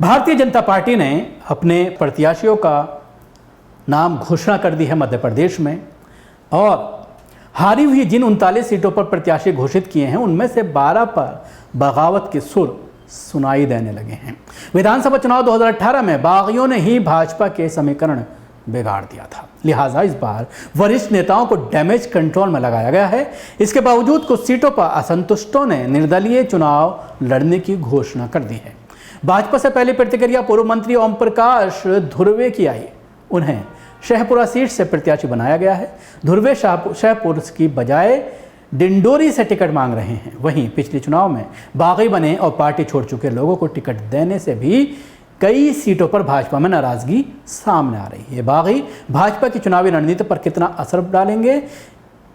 Bharatiya Janata party ने अपने प्रत्याशियों का नाम घोषणा कर दी है मध्य प्रदेश में, और हारी हुई जिन 39 सीटों पर प्रत्याशी घोषित किए हैं उनमें से 12 पर बगावत के सुर सुनाई देने लगे हैं। विधानसभा चुनाव 2018 में बागियों ने ही भाजपा के समीकरण बिगाड़ दिया था, लिहाजा इस बार वरिष्ठ नेताओं को डैमेज कंट्रोल में लगाया गया है। इसके बावजूद कुछ सीटों पर असंतुष्टों ने निर्दलीय चुनाव लड़ने की घोषणा कर दी है। भाजपा से पहली प्रतिक्रिया पूर्व मंत्री ओम प्रकाश धुर्वे की आई। उन्हें शहपुरा सीट से प्रत्याशी बनाया गया है। धुर्वे शहपुर की बजाय डिंडोरी से टिकट मांग रहे हैं। वहीं पिछले चुनाव में बागी बने और पार्टी छोड़ चुके लोगों को टिकट देने से भी कई सीटों पर भाजपा में नाराजगी सामने आ रही है। बागी भाजपा की चुनावी रणनीति पर कितना असर डालेंगे?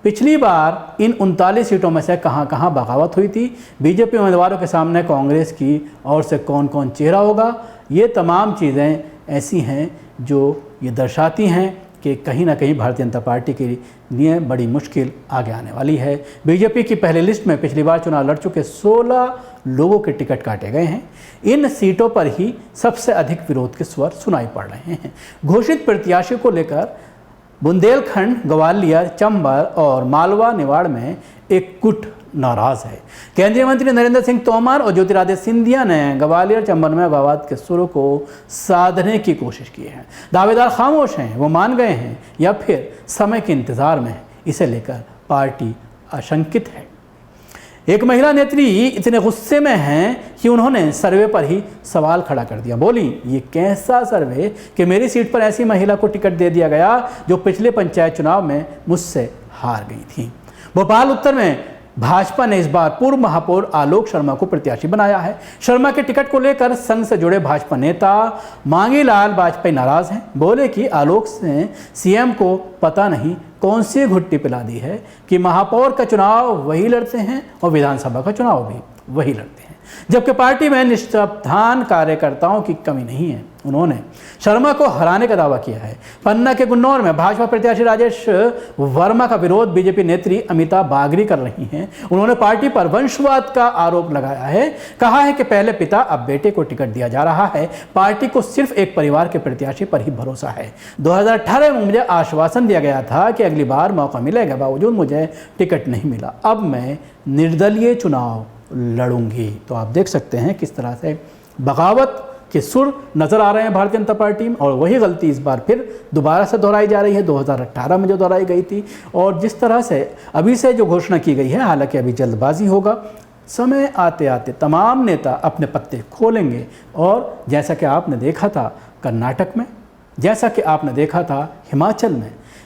पिछली बार इन 39 सीटों में से कहां बगावत हुई थी? बीजेपी उम्मीदवारों के सामने कांग्रेस की और से कौन कौन चेहरा होगा? ये तमाम चीज़ें ऐसी हैं जो ये दर्शाती हैं कि कहीं ना कहीं भारतीय जनता पार्टी के लिए बड़ी मुश्किल आगे आने वाली है। बीजेपी की पहली लिस्ट में पिछली बार चुनाव लड़ चुके 16 लोगों के टिकट काटे गए हैं। इन सीटों पर ही सबसे अधिक विरोध के स्वर सुनाई पड़ रहे हैं। घोषित प्रत्याशी को लेकर बुंदेलखंड, ग्वालियर, चंबल और मालवा निवाड़ में एक गुट नाराज है। केंद्रीय मंत्री नरेंद्र सिंह तोमर और ज्योतिरादित्य सिंधिया ने ग्वालियर, चंबल में बगावत के सुरों को साधने की कोशिश की है। दावेदार खामोश हैं, वो मान गए हैं या फिर समय के इंतजार में है, इसे लेकर पार्टी आशंकित है। एक महिला नेत्री इतने गुस्से में हैं कि उन्होंने सर्वे पर ही सवाल खड़ा कर दिया। बोली, ये कैसा सर्वे कि मेरी सीट पर ऐसी महिला को टिकट दे दिया गया जो पिछले पंचायत चुनाव में मुझसे हार गई थी। भोपाल उत्तर में भाजपा ने इस बार पूर्व महापौर आलोक शर्मा को प्रत्याशी बनाया है। शर्मा के टिकट को लेकर संघ से जुड़े भाजपा नेता मांगीलाल वाजपेयी नाराज हैं। बोले कि आलोक ने सीएम को पता नहीं कौन सी घुट्टी पिला दी है कि महापौर का चुनाव वही लड़ते हैं और विधानसभा का चुनाव भी वही लड़ते हैं, जबकि पार्टी में निष्ठावान कार्यकर्ताओं की कमी नहीं है। उन्होंने शर्मा को हराने का दावा किया है। पन्ना के गुन्नौर में भाजपा प्रत्याशी राजेश वर्मा का विरोध बीजेपी नेत्री अमिता बागरी कर रही हैं। उन्होंने पार्टी पर वंशवाद का आरोप लगाया है। कहा है कि पहले पिता अब बेटे को टिकट दिया जा रहा है। पार्टी को सिर्फ एक परिवार के प्रत्याशी पर ही भरोसा है। 2018 में मुझे आश्वासन दिया गया था कि अगली बार मौका मिलेगा, बावजूद मुझे टिकट नहीं मिला। अब मैं निर्दलीय चुनाव लड़ूंगी। तो आप देख सकते हैं किस तरह से बगावत के सुर नजर आ रहे हैं भारतीय जनता पार्टी में, और वही गलती इस बार फिर दोबारा से दोहराई जा रही है। 2018 में जो दोहराई गई थी, और जिस तरह से अभी से जो घोषणा की गई है, हालांकि अभी जल्दबाजी होगा, समय आते आते तमाम नेता अपने पत्ते खोलेंगे। और जैसा कि आपने देखा था कर्नाटक में, जैसा कि आपने देखा था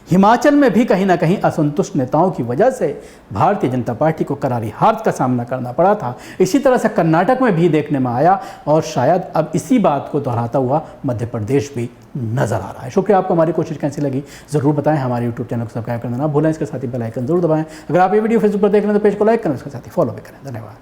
हिमाचल में भी कहीं ना कहीं असंतुष्ट नेताओं की वजह से भारतीय जनता पार्टी को करारी हार का सामना करना पड़ा था। इसी तरह से कर्नाटक में भी देखने में आया, और शायद अब इसी बात को दोहराता हुआ मध्य प्रदेश भी नजर आ रहा है। शुक्रिया। आपको हमारी कोशिश कैसी लगी ज़रूर बताएं। हमारे यूट्यूब चैनल को सब्सक्राइब करना ना भूलें। इसके साथ ही बेल आइकन जरूर दबाएं। अगर आप ये वीडियो फेसबुक पर देख रहे हैं तो पेज को लाइक करें, उसके साथ ही फॉलो भी करें। धन्यवाद।